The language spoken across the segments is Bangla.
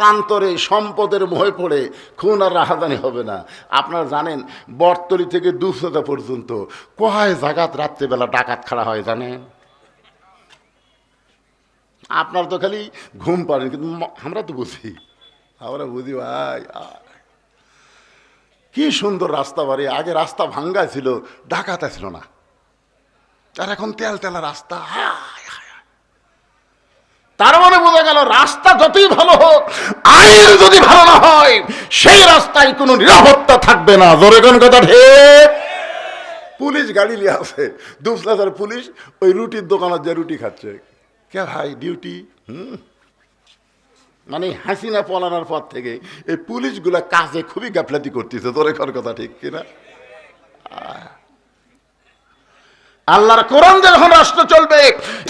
পক্ষান্তরে সম্পদের মোহে পড়ে খুন আর রাহাজানি হবে না। আপনারা জানেন বটতলী থেকে দুপচাঁচা পর্যন্ত কয় জায়গাত রাত্রেবেলা ডাকাত খাড়া হয় জানেন? আপনার তো খালি ঘুম পাড়েন, কিন্তু আমরা তো বুঝি, আমরা বুঝি ভাই। কি সুন্দর রাস্তা বাড়ি, আগে রাস্তা ভাঙ্গা ছিল, ডাকাত ছিল না, আর এখন তেল তেলা রাস্তা। তার মানে বোঝা গেল রাস্তা যতই ভালো হোক, আইন যদি ভালো না হয় সেই রাস্তায় কোনো নিরাপত্তা থাকবে না। জোরে কোন কথা ঠিক? পুলিশ গাড়ি নিয়ে আসে, দুপচাঁচার পুলিশ ওই রুটির দোকানে যে রুটি খাচ্ছে, কে ভাই ডিউটি? মানে হাসিনা পলানোর পর থেকে এই পুলিশগুলা কাজে খুবই গাফলাতি করতেছে। জোরে কোন কথা ঠিক কিনা? আল্লাহর কোরআন যখন রাষ্ট্র চলবে,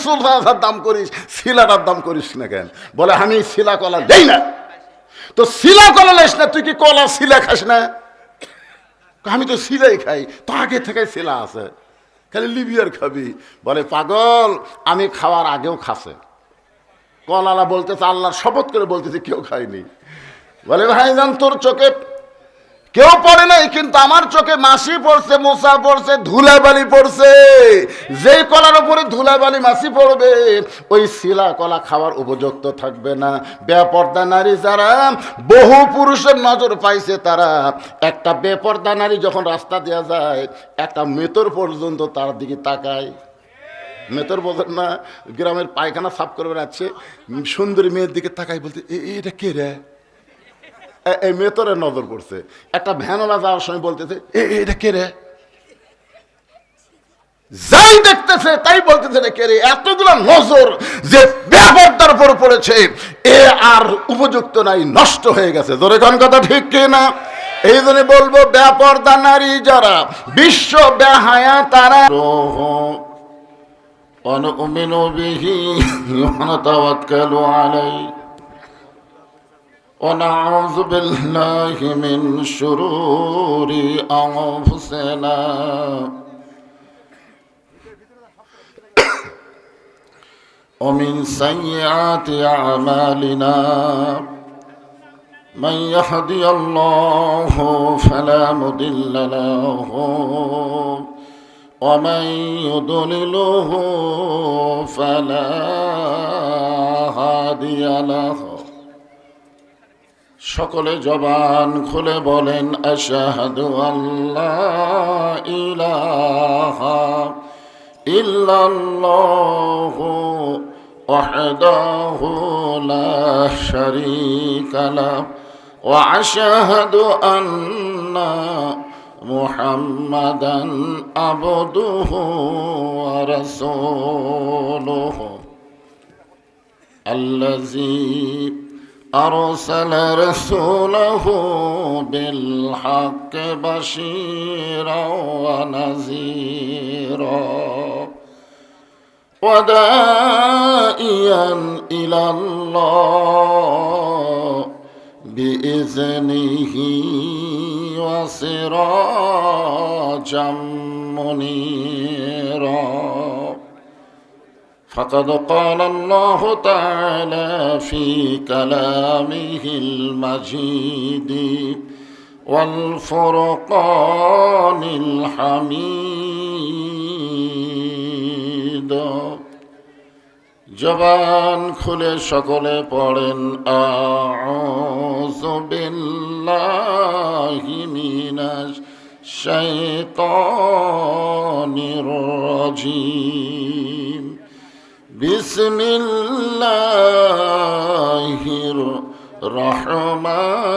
সুলতানার দাম করিস, শিলাটার দাম করিস না কেন? বলে আমি শিলা কলা দেই না। তো শিলা কলা লেস না, তুই কি কলা শিলা খাস না? আমি তো শিলাই খাই, তো আগে থেকে শিলা আছে, খালি লিবিয়ার খাবি। বলে পাগল, আমি খাওয়ার আগেও খাসে। কলালা বলতেছে, আল্লাহর শপথ করে বলতেছে কেউ খায়নি। বলে ভাইজান তোর চোখে কেউ পড়ে নাই, কিন্তু আমার চোখে মাছি পড়ছে, মশা পড়ছে, ধুলাবালি পড়ছে। যে কলার উপরে ধুলাবালি মাছি পড়বে ওই শিলা কলা খাওয়ার উপযুক্ত থাকবে না। বেপর্দা নারী যারা বহু পুরুষের নজর পাইছে, তারা একটা বেপর্দা নারী যখন রাস্তা দেওয়া যায়, একটা মেতর পর্যন্ত তার দিকে তাকায়। মেতর বোঝেন না? গ্রামের পায়খানা সাফ করে বেড়াচ্ছে, সুন্দরী মেয়ের দিকে তাকাই, বলতে এটা কে রে? এই মেতরের নজর পড়ছে। একটা ভ্যানওয়ালা যাওয়ার সময় বলতেছে এটা কে রে? যাই দেখতেছে তাই বলতেছে এটা কে রে। এতগুলো নজর যে বেপরদার উপর পড়েছে, এ আর উপযুক্ত নাই, নষ্ট হয়ে গেছে। জোরে কোন কথা ঠিক কিনা? এই জন্য বলবো, বেপরদা নারী যারা, বিশ্ব বেহায়া তারা, অনুমিনু বিহি ওয়া নাতাওয়াক্কালু আলাইহি ونعوذ بالله من شرور أنفسنا ومن سيئات أعمالنا من يهدي الله فلا مضل له ومن يضلله فلا هادي له। সকলে জবান খুলে বলেন আশহাদু আল্লা ইলাহা ইল্লাল্লাহু ওয়াহদাহু লা শারীকা লাহু ওয়া আশহাদু আন্না মুহাম্মাদান আবদুহু ওয়া রাসূলুহু আল্লাযী أرسل رسوله بالحق بشيرا ونذيرا وداعيا إلى الله بإذنه وسراجا منيرا فقد قال الله تعالى في كلامه المجيد والفرقان الحميد। জবান খুলে সকলে পড়েন আউযু বিল্লাহি মিনাশ শাইতানির রাজীম। বিসমিল্লাহির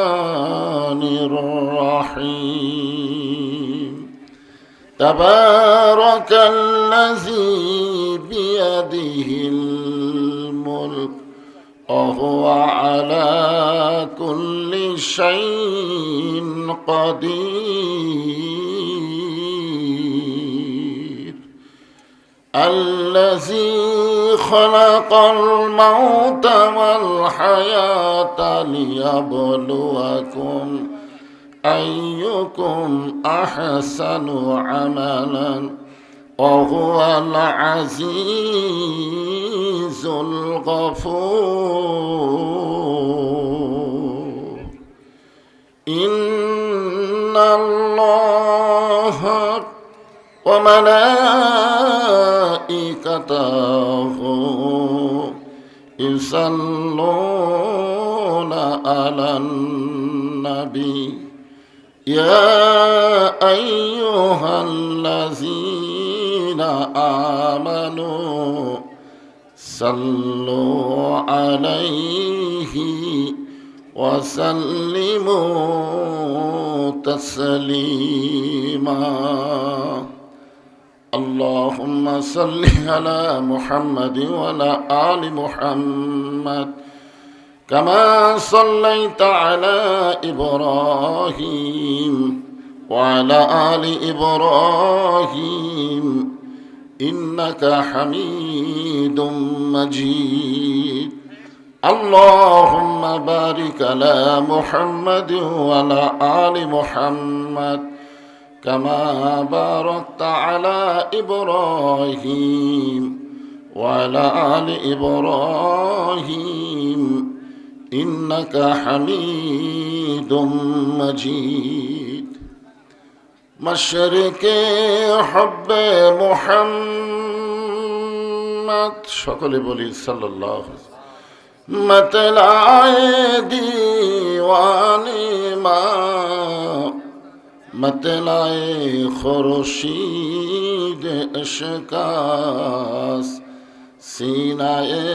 রহমানির রহিম। তাবারাকাল্লাযী বিয়াদিহিল মুলক ওয়া হুয়া আলা কুল্লি শাইইন কাদির। الذي خلق الموت والحياة ليبلوكم أيكم أحسن عملا وهو العزيز الغفور। الله وملائكته يصلون على النبي يا أيها الذين آمنوا صلوا عليه وسلموا تسليما اللهم صل على محمد وعلى آل محمد كما صليت على إبراهيم وعلى آل إبراهيم إنك حميد مجيد اللهم بارك على محمد وعلى آل محمد كما باركت على إبراهيم وعلى آل إبراهيم إنك حميد مجيد مشرق حب محمد সকলে বলি সাল্লাল্লাহু আলাইহি मतलाए दीवानी माँ मतलाए खुर्शीद इश्कास सीनाए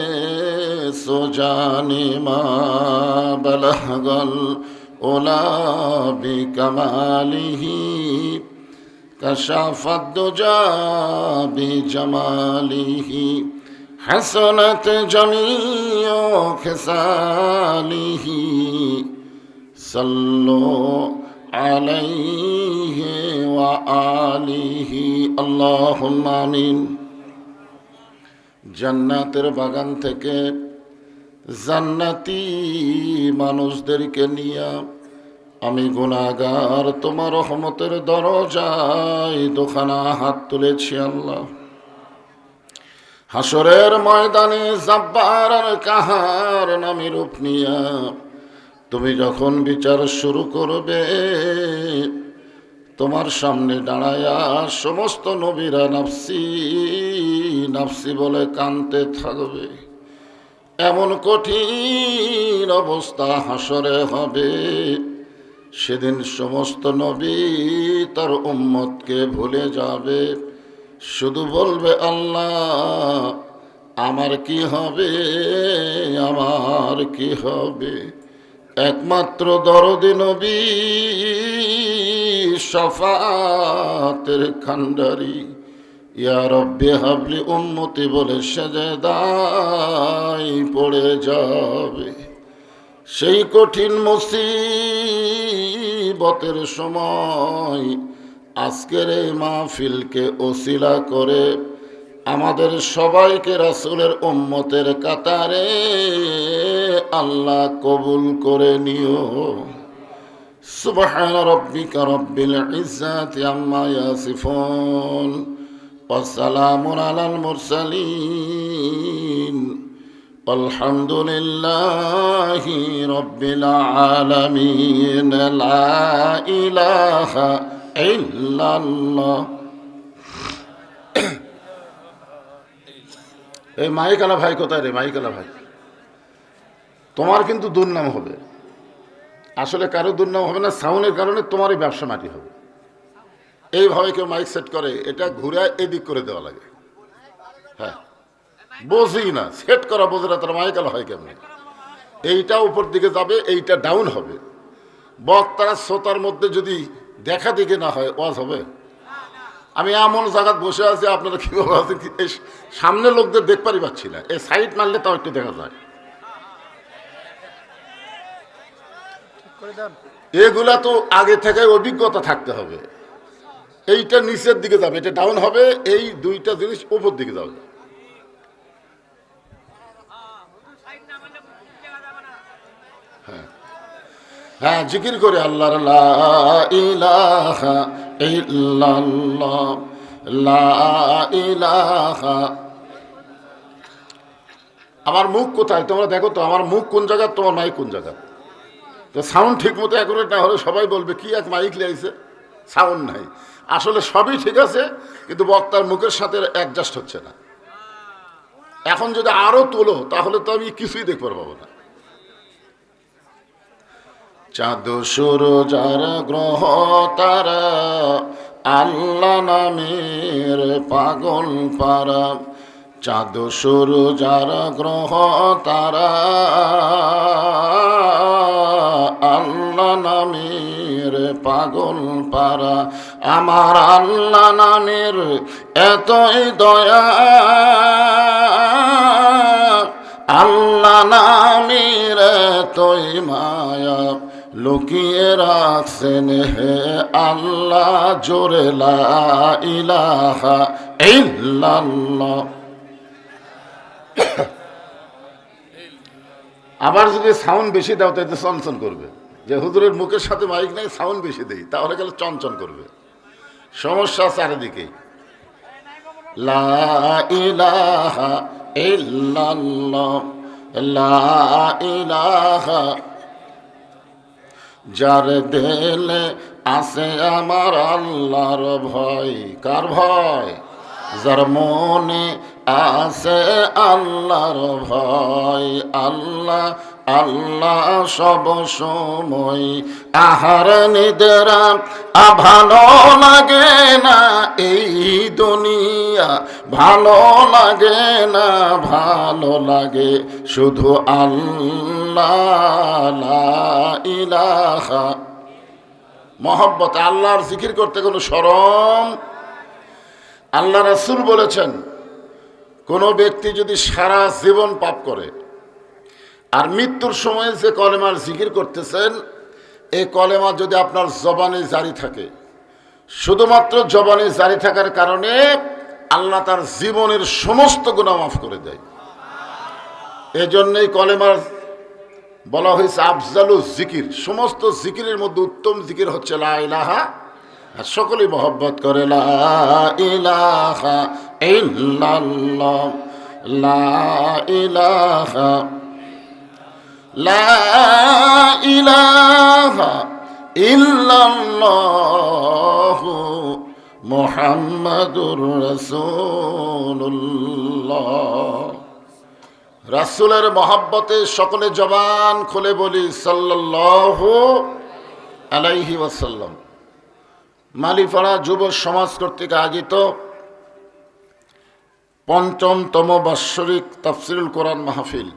सुजानी माँ बलगल उला बिकमालिही कशाफत दुजा बिजमालिही हसनत जमीओ खिसालिही सल्लो अलैहि व आलिही अल्लाहुम्मा आमीन। জান্নাতের বাগান থেকে জান্নাতি মানুষদেরকে নিয়ে আমি গুনাহগার তোমার রহমতের দরজায় দুখানা হাত তুলেছি আল্লাহ। হাসরের ময়দানে জাব্বার আর কাহার নামে রূপ নিয়া তুমি যখন বিচার শুরু করবে তোমার সামনে দাঁড়ায়া সমস্ত নবীরা নাফসি নাফসি বলে কাঁদতে থাকবে। এমন কঠিন অবস্থা হাসরে হবে, সেদিন সমস্ত নবী তার উম্মতকে ভুলে যাবে, শুধু বলবে আল্লাহ আমার কি হবে, আমার কি হবে। একমাত্র দরদি নবী শাফাতের খান্ডারি ইয়া রব্বি হাবলি উম্মতি বলে সেজদায় পড়ে যাবে। সেই কঠিন মুসিবতের সময় আজকের এই মাহফিলকে ওসিলা করে আমাদের সবাইকে রাসূলের উম্মতের কাতারে আল্লাহ কবুল করে নিও। সুবহান রাব্বিকা রাব্বিল ইজ্জাতি আম্মা ইয়াসিফুন ওয়া সালামুন আলাল মুরসালিন আলহামদুলিল্লাহি রাব্বিল আলামিন। লা ইলাহা ইল্লাল্লাহ। এই মাইকালা ভাই কোথায় রে? মাইকালা ভাই, তোমার কিন্তু দুর্নাম হবে। আসলে কারো দুর্নাম হবে না, সাউন্ডের কারণে তোমারই ব্যবসা মাটি হবে। এইভাবে কেউ মাইক সেট করে, এটা ঘুরে এদিক করে দেওয়া লাগে। হ্যাঁ, বোঝি না, সেট করা বোঝে না, তার মাইকালা হয় কেমন? এইটা উপর দিকে যাবে, এইটা ডাউন হবে। বক্তারা শ্রোতার মধ্যে যদি দেখা দিকে না হয়, ওয়াজ হবে? আমি এমন জায়গায় বসে আছি, আপনারা কীভাবে আছেন সামনে লোকদের দেখতে পাচ্ছি না, এই সাইড মারলে তাও একটু দেখা যায়। এগুলা তো আগে থেকে অভিজ্ঞতা থাকতে হবে। এইটা নিচের দিকে যাবে, এটা ডাউন হবে, এই দুইটা জিনিস উপর দিকে যাবে। হ্যাঁ হ্যাঁ, জিকির করে আল্লাহর লা ইলাহা ইল্লাল্লাহ, লা ইলাহা। আমার মুখ কোথায় তোমরা দেখো তো, আমার মুখ কোন জায়গা, তোমার মাইক কোন জায়গা? তো সাউন্ড ঠিক মতো অ্যাকুরেট না হলে সবাই বলবে কি এক মাইক লাইছে, সাউন্ড নাই। আসলে সবই ঠিক আছে, কিন্তু বক্তার মুখের সাথে অ্যাডজাস্ট হচ্ছে না। এখন যদি আরো তোলো তাহলে তো আমি কিছুই দেখতে পারবো না। চাঁদ সূরজ আর গ্রহ তারা আল্লাহ নামের পাগল পারা, চাঁদ সূরজ আর গ্রহ তারা আল্লাহ নামের পাগল পারা। আমার আল্লাহ নামের এতই দয়া, আল্লাহ নামের এতই মায়া, লুকিয়ে রাখছেন হে আল্লাহ জোরে লা ইলাহা ইল্লাল্লাহ। আবার যদি সাউন্ড বেশি দাও তাতে চঞ্চন করবে, যে হুজুরের মুখের সাথে মাইক নাই, সাউন্ড বেশি দেই তাহলে গেলে চঞ্চন করবে। সমস্যা চারিদিকে। লা ইলাহা ইল্লাল্লাহ, লা ইলাহা। যার দিলে আছে আমার আল্লাহর ভয়, কার ভয়? যার মনে আছে আল্লাহর ভয়, আল্লাহ আল্লাহ সব সময়। আহার নিদ্রা ভালো লাগে না এই দুনিয়া, ভালো লাগে না, ভালো লাগে শুধু আল্লাহ লা ইলাহা। মহব্বত আল্লাহর জিকির করতে কোনো শরম। আল্লাহ রাসূল বলেছেন, কোনো ব্যক্তি যদি সারা জীবন পাপ করে আর মৃত্যুর সময় যে কলেমার জিকির করতেছেন, এই কলেমা যদি আপনার জবানে জারি থাকে, শুধুমাত্র জবানে জারি থাকার কারণে আল্লাহ তার জীবনের সমস্ত গুনাহ মাফ করে দেয়। এজন্যই কলেমার বলা হয়েছে আফজালু জিকির, সমস্ত জিকিরের মধ্যে উত্তম জিকির হচ্ছে লা ইলাহা। আর সকলেই মহব্বত করে লা ইলাহা ইল্লাল্লাহ, লা ইলাহা, লা ইলাহা ইল্লাল্লাহ মুহাম্মাদুর রাসূলুল্লাহ। রাসূলের মহব্বতে সকলে জবান খুলে বলি সাল্লাল্লাহু আলাইহি ওয়াসাল্লাম। মালিপাড়া যুব সমাজ কর্তৃক আয়োজিত ৫ম বাৎসরিক তাফসিরুল কোরআন মাহফিল।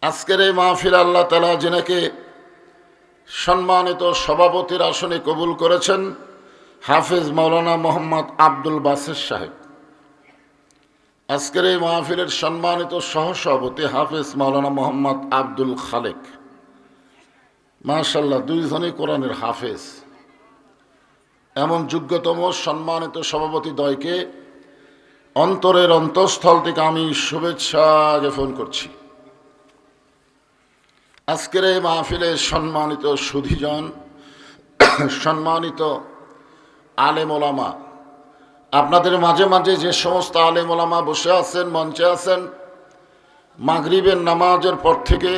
আজকের এই মাহফিল আল্লাহ তাআলা যিনাকে সম্মানিত সভাপতির আসনে কবুল করেছেন, হাফেজ মাওলানা মোহাম্মদ আব্দুল বাসির সাহেব। আজকের এই মাহফিলের সম্মানিত সহসভাপতি হাফেজ মাওলানা মোহাম্মদ আব্দুল খালেক। মাশাআল্লাহ, দুইজনই কোরআনের হাফেজ। এমন যোগ্যতম সম্মানিত সভাপতি দ্বয়কে অন্তরের অন্তঃস্থল থেকে আমি শুভেচ্ছা জ্ঞাপন করছি। আজকের এই মাহফিলে সম্মানিত সুধীজন, সম্মানিত আলেম ওলামা, আপনাদের মাঝে মাঝে যে সমস্ত আলেম ওলামা বসে আছেন, মঞ্চে আছেন, মাগরিবের নামাজের পর থেকে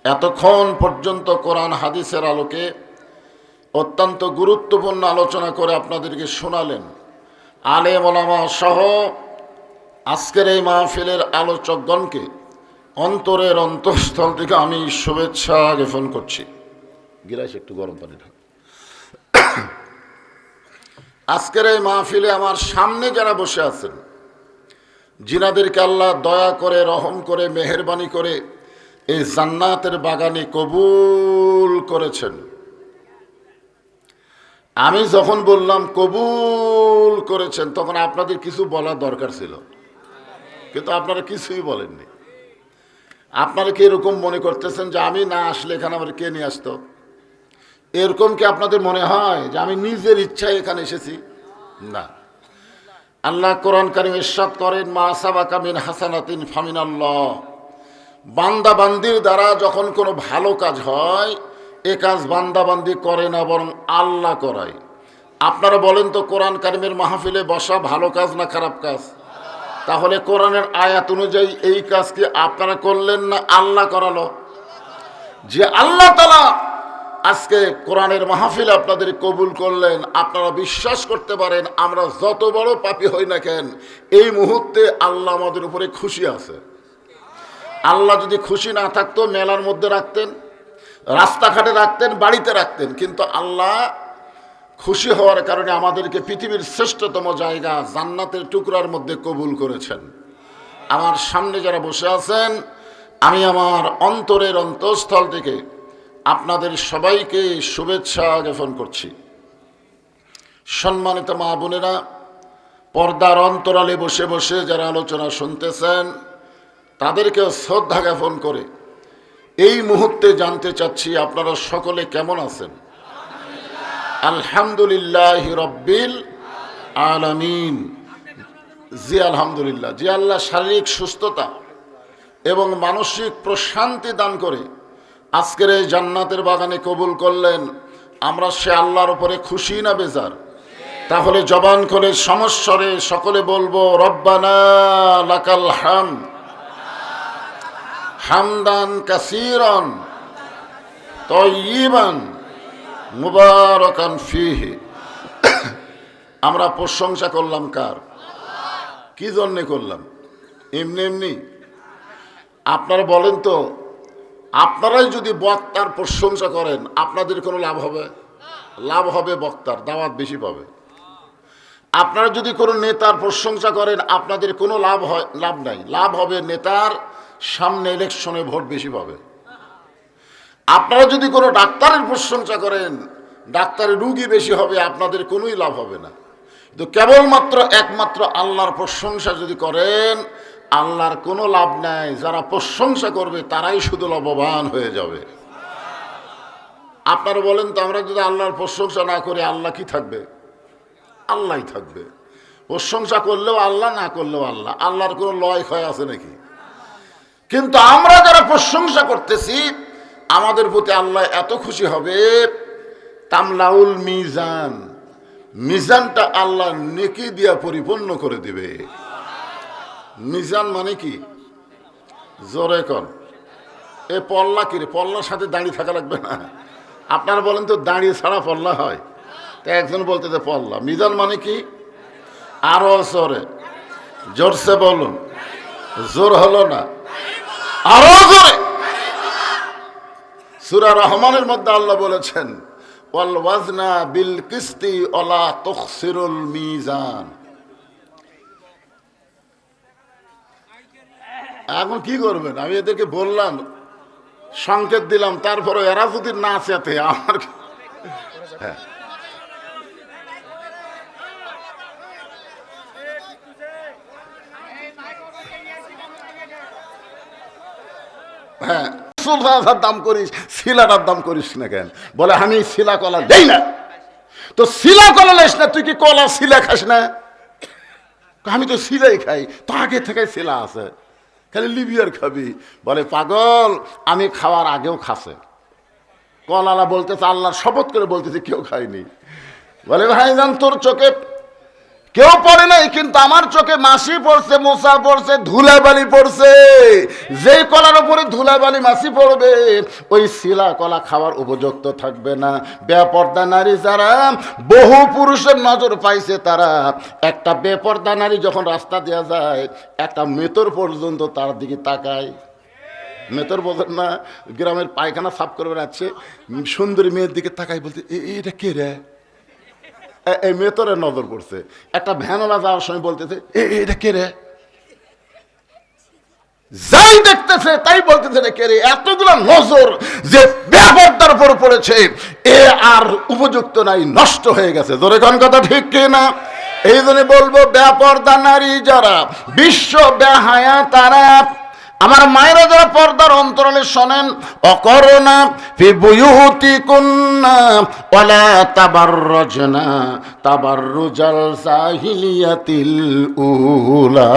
এতক্ষণ পর্যন্ত কোরআন হাদিসের আলোকে অত্যন্ত গুরুত্বপূর্ণ আলোচনা করে আপনাদেরকে শোনালেন। আলেম ওলামা সহ আজকের এই মাহফিলের আলোচকগণকে অন্তরের অন্তঃস্থল থেকে আমি শুভেচ্ছা জ্ঞাপন করছি। গিলাস একটু গরম পানি ঢাল। আজকের এই মাহফিলে আমার সামনে যারা বসে আছেন, যিনাদেরকে আল্লাহ দয়া করে, রহম করে, মেহেরবানি করে এই জান্নাতের বাগানে কবুল করেছেন, আমি যখন বললাম কবুল করেছেন তখন আপনাদের কিছু বলার দরকার ছিল, কিন্তু আপনারা কিছুই বলেননি। আপনারা কি এরকম মনে করতেছেন যে আমি না আসলে এখানে আমার কে নিয়ে আসতো? এরকম কি আপনাদের মনে হয় যে আমি নিজের ইচ্ছায় এখানে এসেছি? না। আল্লাহ কোরআন কারীমে ইরশাদ করেন, মা সাবাকা মিন হাসানাতিন ফামিনাল্লাহ। বান্দা বান্দির দ্বারা যখন কোনো ভালো কাজ হয়, এ কাজ বান্দা বান্দি করে না, বরং আল্লাহ করায়। আপনারা বলেন তো, কোরআন কারীমের মাহফিলে বসা ভালো কাজ না খারাপ কাজ? তাহলে কোরআনের আয়াত অনুযায়ী এই কাজ কি আপনারা করলেন না আল্লাহ করালো? যে আল্লাহ তাআলা আজকে কোরআনের মাহফিলে আপনাদের কবুল করলেন, আপনারা বিশ্বাস করতে পারেন আমরা যত বড় পাপী হই না কেন এই মুহূর্তে আল্লাহ আমাদের উপরে খুশি আছে। আল্লাহ যদি খুশি না থাকতো মেলার মধ্যে রাখতেন, রাস্তাঘাটে রাখতেন, বাড়িতে রাখতেন, কিন্তু আল্লাহ খুশি হওয়ার কারণে আমাদেরকে পৃথিবীর শ্রেষ্ঠতম জায়গা জান্নাতের টুকরার মধ্যে কবুল করেছেন। আমার সামনে যারা বসে আছেন, আমি আমার অন্তরের অন্তঃস্থল থেকে আপনাদের সবাইকে শুভেচ্ছা জ্ঞাপন করছি। সম্মানিত মা বোনেরা, পর্দার অন্তরালে বসে বসে যারা আলোচনা শুনতেছেন তাদেরকেও শ্রদ্ধা জ্ঞাপন করে এই মুহূর্তে জানতে চাচ্ছি আপনারা সকলে কেমন আছেন? আলহামদুলিল্লাহ রব্বিল আলামিন। জি আলহামদুলিল্লাহ। জি আল্লাহ শারীরিক সুস্থতা এবং মানসিক প্রশান্তি দান করে আজকের এই জান্নাতের বাগানে কবুল করলেন। আমরা সে আল্লাহর উপরে খুশি না বেজার? তাহলে জবান করে সমস্বরে সকলে বলবো রব্বানা লাকাল হামদ হামদান কাসীরান তাইয়িবান মুবারাকান ফীহি। আমরা প্রশংসা করলাম কার? কি জন্যে করলাম? এমনি এমনি? আপনারা বলেন তো, আপনারাই যদি বক্তার প্রশংসা করেন আপনাদের কোনো লাভ হবে? লাভ হবে বক্তার, দাওয়াত বেশি পাবে। আপনারা যদি কোনো নেতার প্রশংসা করেন আপনাদের কোনো লাভ নাই, লাভ হবে নেতার সামনে ইলেকশনে ভোট বেশি পাবে। আপনারা যদি কোনো ডাক্তারের প্রশংসা করেন ডাক্তারের রুগী বেশি হবে, আপনাদের কোনোই লাভ হবে না। কিন্তু কেবলমাত্র একমাত্র আল্লাহর প্রশংসা যদি করেন আল্লাহর কোনো লাভ নাই, যারা প্রশংসা করবে তারাই শুধু লাভবান হয়ে যাবে। আপনারা বলেন তো, আমরা যদি আল্লাহর প্রশংসা না করি আল্লাহ কি থাকবে? আল্লাহই থাকবে। প্রশংসা করলেও আল্লাহ, না করলেও আল্লাহ। আল্লাহর কোনো লয় ক্ষয় আছে নাকি? কিন্তু আমরা যারা প্রশংসা করতেছি আমাদের প্রতি আল্লাহ এত খুশি হবে, তামলাউল মিজান, মিজানটা আল্লাহ নেকি দিয়া পরিপূর্ণ করে দিবে। মিজান মানে কি? জোরে কর। এ পল্লা কি রে? পল্লার সাথে দাঁড়িয়ে থাকা লাগবে না? আপনারা বলেন তো দাঁড়িয়ে ছাড়া পল্লা হয়? তাই একজন বলতেছে পল্লা। মিজান মানে কি? আরো জোরে, জোরসে বলুন। জোর হলো না, আরো জোরে। সূরা রহমানের মধ্যে আল্লাহ বলেছেন ওয়াল ওয়াজনা বিল কিসতি ওয়ালা তুখসিরুল মিজান। এখন কি করবেন? আমি এদেরকে বললাম, সংকেত দিলাম, তারপরে এরা যদি না চেতে আমার হ্যাঁ হ্যাঁ দাম করিস, শিলাটার দাম করিস না কেন? বলে আমি শিলা কলা দেই না। তো শিলা কলা লেস না, তুই কি কলা শিলা খাস না? আমি তো শিলাই খাই, তো আগে থেকে শিলা আছে, খালি লিবিয়ার খাবি। বলে পাগল, আমি খাওয়ার আগেও খাসে। কলালা বলতেছে, আল্লাহর শপথ করে বলতেছে কেউ খায়নি। বলে ভাইজান তোর চোখে কেউ পড়ে নাই, কিন্তু আমার চোখে মাছি পড়ছে, মশা পড়ছে, ধুলাবালি পড়ছে। যে কলার উপরে ধুলাবালি মাছি পড়বে ওই শিলা কলা খাওয়ার উপযুক্ত থাকবে না। বেপর্দা নারী যারা বহু পুরুষের নজর পাইছে, তারা একটা বেপর্দা নারী যখন রাস্তা দেওয়া যায় একটা মেতর পর্যন্ত তার দিকে তাকায়। মেতর বোঝেন না? গ্রামের পায়খানা সাফ করে বেড়াচ্ছে, সুন্দরী মেয়ের দিকে তাকাই, বলতে এটা কে রে? এই মেতরের নজর পড়ছে। একটা ভ্যানওয়ালা যাওয়ার সময় বলতেছে এটা কে রে? যাই দেখতেছে তাই বলতেছে এটা কে রে। এতগুলো নজর যে বেপরদার উপর পড়েছে, এ আর উপযুক্ত নাই, নষ্ট হয়ে গেছে। জোরে কোন কথা ঠিক কিনা? এই জন্য বলবো, বেপরদা নারী যারা, বিশ্ব বেহায়া তারা, আমার মায়েরা যারা পর্দার অন্তরালে শোনেন, অকরনা ফি বুয়ুতিকুন্না ওয়ালা তাবাররুজনা তাবাররুজাল জাহিলিয়াতিল উলা।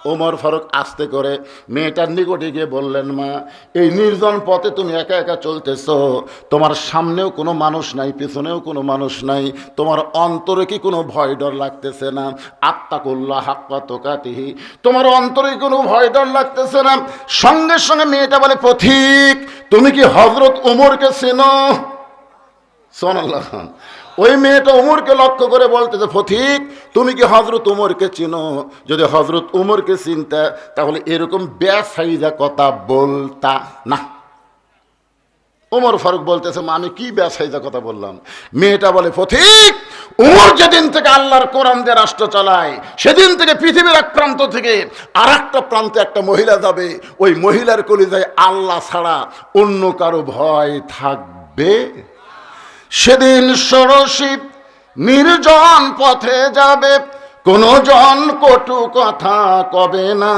ও ওমর ফারুক আস্তে করে মেয়েটার নিকটে গিয়ে বললেন, মা, এই নির্জন পথে তুমি একা একা চলতেছ, তোমার সামনেও কোনো মানুষ নাই, পিছনেও কোনো মানুষ নাই, তোমার অন্তরে কি কোনো ভয় ডর লাগতেছে না? আত্তাকুল্লাহ হাক্কা তুকাতিহি, তোমার অন্তরে কোনো ভয় ডর লাগতেছে না? সঙ্গে সঙ্গে মেয়েটা বলে, পথিক, তুমি কি হযরত ওমরকে চেনো? সুবহানাল্লাহ। ওই মেয়েটা ওমরকে লক্ষ্য করে বলতেছে, পথিক, তুমি কি হযরত ওমরকে চিনো? যদি হযরত ওমরকে চিনতা তাহলে এরকম বেসাইজা কথা বলতা না। ওমর ফারুক বলতেছে, মা, আমি কি বেসাইজা কথা বললাম? মেয়েটা বলে, পথিক, ওমর যেদিন থেকে আল্লাহর কোরআন দিয়ে রাষ্ট্র চালায়, সেদিন থেকে পৃথিবীর এক প্রান্ত থেকে আর একটা প্রান্তে একটা মহিলা যাবে, ওই মহিলার কলিজায় আল্লাহ ছাড়া অন্য কারো ভয় থাকবে? সেদিন ষোড়শী নির্জন পথে যাবে, কোনো জন কটু কথা কবে না,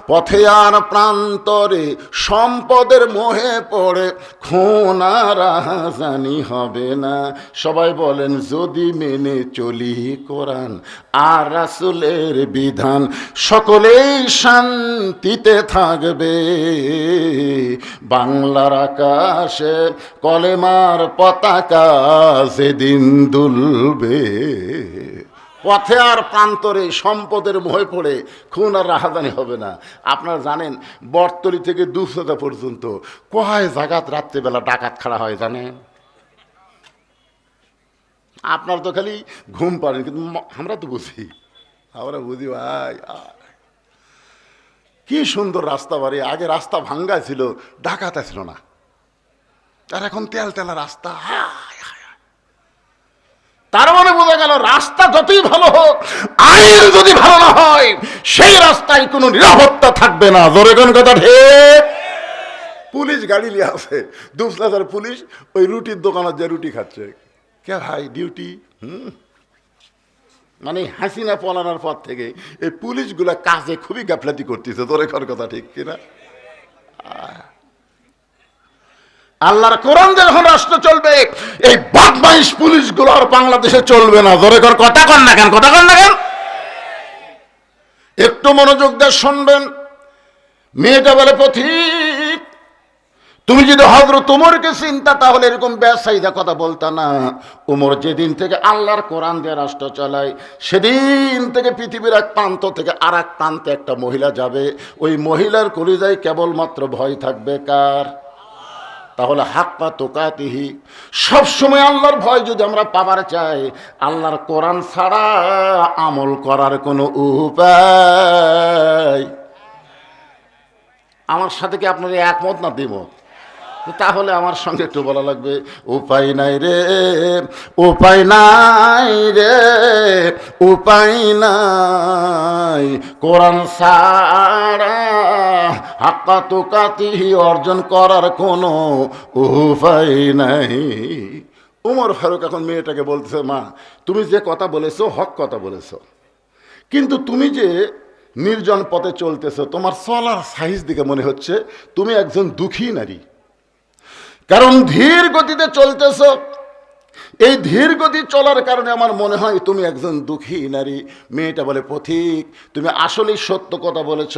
পথে আর প্রান্তরে সম্পদের মোহে পড়ে খুন আর রাহাজানি হবে না। সবাই বলেন, যদি মেনে চলি কোরআন আর রাসূলের বিধান, সকলেই শান্তিতে থাকবে। বাংলার আকাশে কলেমার পতাকা সেদিন দুলবে। পথে আর প্রান্তরে সম্পদের মোহে পড়ে খুন আর রাহাজানি হবে না। আপনারা জানেন, বটতলী থেকে দুপচাঁচা পর্যন্ত কয় জায়গাত রাত্রিবেলা ডাকাত খাড়া হয় জানেন? আপনার তো খালি ঘুম পাড়েন, কিন্তু আমরা তো বুঝি, আমরা বুঝি ভাই। কি সুন্দর রাস্তা বাড়ি, আগে রাস্তা ভাঙ্গা ছিল, ডাকাত ছিল না, আর এখন তেল তেলা রাস্তা। তার মানে বোঝা গেল, রাস্তা যতই ভালো হোক, আইন যদি ভালো না হয়, সেই রাস্তায় কোনো নিরাপত্তা থাকবে না। জোরে কোন কথা ঠিক? পুলিশ গাড়ি নিয়ে আসে, দুপচাঁচার পুলিশ ওই রুটির দোকানে যে রুটি খাচ্ছে, কে ভাই ডিউটি? মানে হাসিনা পলানোর পর থেকে এই পুলিশগুলা কাজে খুবই গাফলাতি করতেছে। জোরে কোন কথা ঠিক কিনা? আল্লাহর কোরআন যখন রাষ্ট্র চলবে, এই বদমাইশ পুলিশগুলো আর বাংলাদেশে চলবে না। জোরে কর কথা কন না কেন? কথা কন না কেন? একটু মনোযোগ দিয়ে শুনবেন। মেয়েটা বলে, পথিক, তুমি যদি হযরত ওমরকে চিন্তা তাহলে এরকম বেসাইদা কথা বলতা না। ওমর যেদিন থেকে আল্লাহর কোরআন দিয়ে রাষ্ট্র চালায়, সেদিন থেকে পৃথিবীর এক প্রান্ত থেকে আর এক প্রান্তে একটা মহিলা যাবে, ওই মহিলার কলিজায় কেবলমাত্র ভয় থাকবে কার? তাহলে হাক্কা তুকাতিহি, সবসময় আল্লাহর ভয় যদি আমরা পাবার চাই, আল্লাহর কোরআন ছাড়া আমল করার কোনো উপায়। আমার সাথে কি আপনার একমত না দ্বিমত? তাহলে আমার সঙ্গে একটু বলা লাগবে, উপায় নাই রে, উপায় নাই রে, উপায় নাই, কোরআন ছাড়া হাক্কা তুকাতিহি অর্জন করার কোনো উপায় নাই। ওমর ফারুক এখন মেয়েটাকে বলতেছে, মা, তুমি যে কথা বলেছো হক কথা বলেছো, কিন্তু তুমি যে নির্জন পথে চলতেছো, তোমার চলার সাইজ দিকে মনে হচ্ছে তুমি একজন দুঃখী নারী, কারণ ধীর গতিতে চলতেছ। এই ধীর গতি চলার কারণে আমার মনে হয় তুমি একজন দুঃখী নারী। মেয়েটা বলে, পথিক, তুমি আসলেই সত্য কথা বলেছ,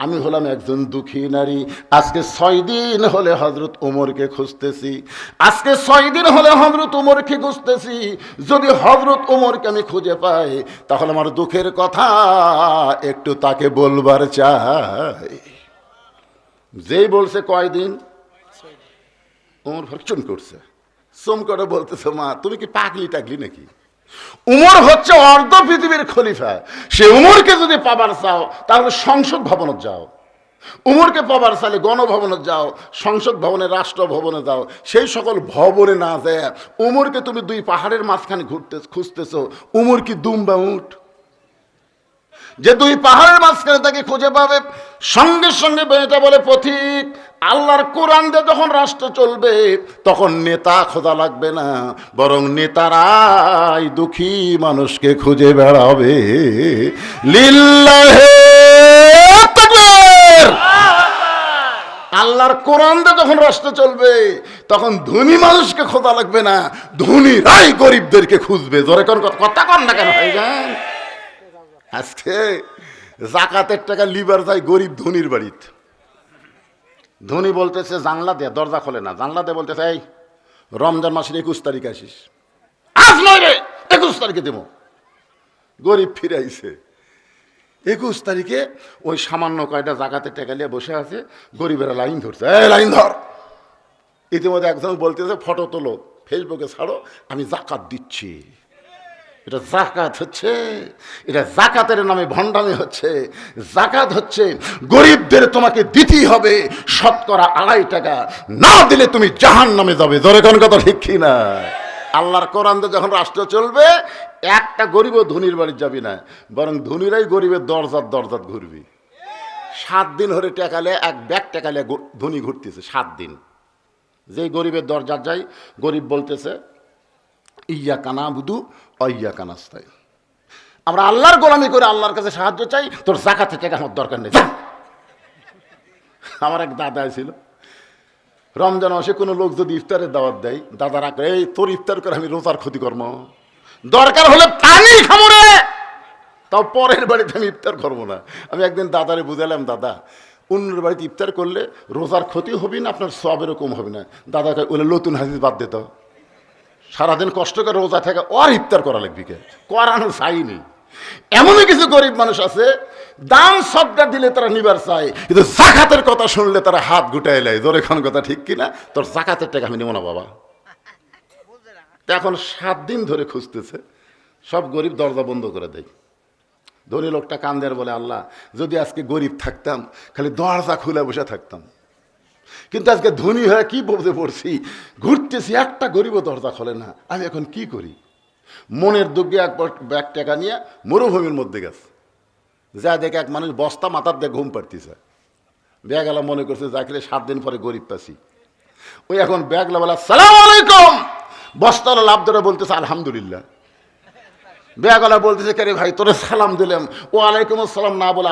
আমি হলাম একজন দুঃখী নারী। আজকে 6 দিন হলে হযরত ওমরকে খুঁজতেছি, আজকে 6 দিন হলে হযরত ওমরকে খুঁজতেছি। যদি হযরত ওমরকে আমি খুঁজে পাই, তাহলে আমার দুঃখের কথা একটু তাকে বলবার চাই। যেই বলছে কয়দিন, ওমর ফরচুন করছে, চমকাটা বলতেছে, মা, তুমি কি পাগলি টাগলি নাকি? উমর হচ্ছে অর্ধ পৃথিবীর খলিফা। সে উমরকে যদি পাবার চাও তাহলে সংসদ ভবনে যাও, উমরকে পাবার চাইলে গণভবনে যাও, সংসদ ভবনে, রাষ্ট্র ভবনে যাও। সেই সকল ভবনে না যায় উমরকে তুমি 2 পাহাড়ের মাঝখানে খুঁজতেছ, উমর কি দুম্বা উঠ যে 2 পাহাড়ের মাঝখানে তাকে খুঁজে পাবে? সঙ্গে সঙ্গে মেয়েটা বলে, পথিক, আল্লাহর কোরআন দিয়ে যখন রাষ্ট্র চলবে, তখন নেতা খোঁজা লাগবে না, বরং নেতারাই দুঃখী মানুষকে খুঁজে বেড়াবে। লিল্লাহে তাকবীর। আল্লাহর কোরআন দিয়ে যখন রাষ্ট্র চলবে, তখন ধনী মানুষকে খোঁজা লাগবে না, ধনীরাই গরিবদেরকে খুঁজবে। জোরে কোন কথা কন না কেন ভাইজান? আজকে জাকাতের টাকা লিবার যায় গরিব ধনির বাড়িতে। ধনী বলতেছে জানলা দে, দরজা খোলে না, জানলা দে, বলতেছে এই রমজান মাসের 21 তারিখ আসিস। আজ নয় রে, 21 তারিখে দেবো। গরিব ফিরে আইছে 21 তারিখে, ওই সামান্য কয়টা জাকাতের টাকা নিয়ে বসে আছে, গরিবেরা লাইন ধরছে, এই লাইন ধর। ইতিমধ্যে একজন বলতেছে ফটো তোলো, ফেসবুকে ছাড়ো, আমি জাকাত দিচ্ছি। এটা জাকাত হচ্ছে, এটা জাকাতের নামে ভণ্ডামি হচ্ছে। জাকাত হচ্ছে গরিবদের তোমাকে দিতেই হবে শতকরা 2.5 টাকা, না দিলে তুমি জাহান্নামে যাবে। জোরে কোন কথা ঠিক কি না? আল্লাহর কোরআন যখন রাষ্ট্র চলবে, একটা গরিবও ধনির বাড়ি যাবি না, বরং ধনীরাই গরিবের দরজাত দরজাত ঘুরবি। 7 দিন ধরে টেকালে, এক ব্যাগ টেকালে ধনী ঘুরতেছে 7 দিন। যেই গরিবের দরজাত যাই, গরিব বলতেছে ইয়া কানা বুধু অইয়া কানাস্তাই, আমরা আল্লাহর গোলামি করে আল্লাহর কাছে সাহায্য চাই, তোর জাকাতের টাকা আমার দরকার নেই। আমার এক দাদা ছিল, রমজান মাসে কোনো লোক যদি ইফতারের দাওয়াত দেয়, দাদারা এই তোর ইফতার করে আমি রোজার ক্ষতি করবো, দরকার হলে পানি খাবো রে, তাও পরের বাড়িতে আমি ইফতার করবো না। আমি একদিন দাদারে বুঝালাম, দাদা অন্যের বাড়িতে ইফতার করলে রোজার ক্ষতি হবে না, আপনার সবেরও কম হবে না। দাদাকে ওলে নতুন হাদিস বাদ দিত, সারাদিন কষ্ট করে রোজা থেকে ওর ইফতার করা লাগবে, কে করানো চাইনি। এমনও কিছু গরিব মানুষ আছে, দান সদকা দিলে তারা নিবার চায়, কিন্তু জাকাতের কথা শুনলে তারা হাত গুটাই লাই। জোরে কোন কথা ঠিক কিনা? তোর জাকাতের টাকা আমি নেবো না বাবা। এখন 7 দিন ধরে খুঁজতেছে, সব গরিব দরজা বন্ধ করে দেয়। ধনী লোকটা কান্দে আর বলে, আল্লাহ যদি আজকে গরিব থাকতাম, খালি দরজা খুলে বসে থাকতাম, কিন্তু আজকে ধনী হয়ে কি বলতে পড়ছি, ঘুরতেছি, একটা গরিবও দরজা খোলে না, আমি এখন কি করি? মনের দুঃখে এক ব্যাগ টাকা নিয়ে মরুভূমির মধ্যে গেছে, যা দেখে এক মানুষ বস্তা মাথার দিয়ে ঘুম পাড়তেছে। ব্যাগওয়ালা মনে করছে যাকে 7 দিন পরে গরিব পাচ্ছি। ওই এখন ব্যাগওয়ালা বলে আসসালামু আলাইকুম, বস্তাওয়ালা লাভ ধরে বলতেছে আলহামদুলিল্লাহ। ব্যাগওয়ালা বলতেছে কে রে ভাই, তোরে সালাম দিলাম, ও আলাইকুম আসসালাম না বলে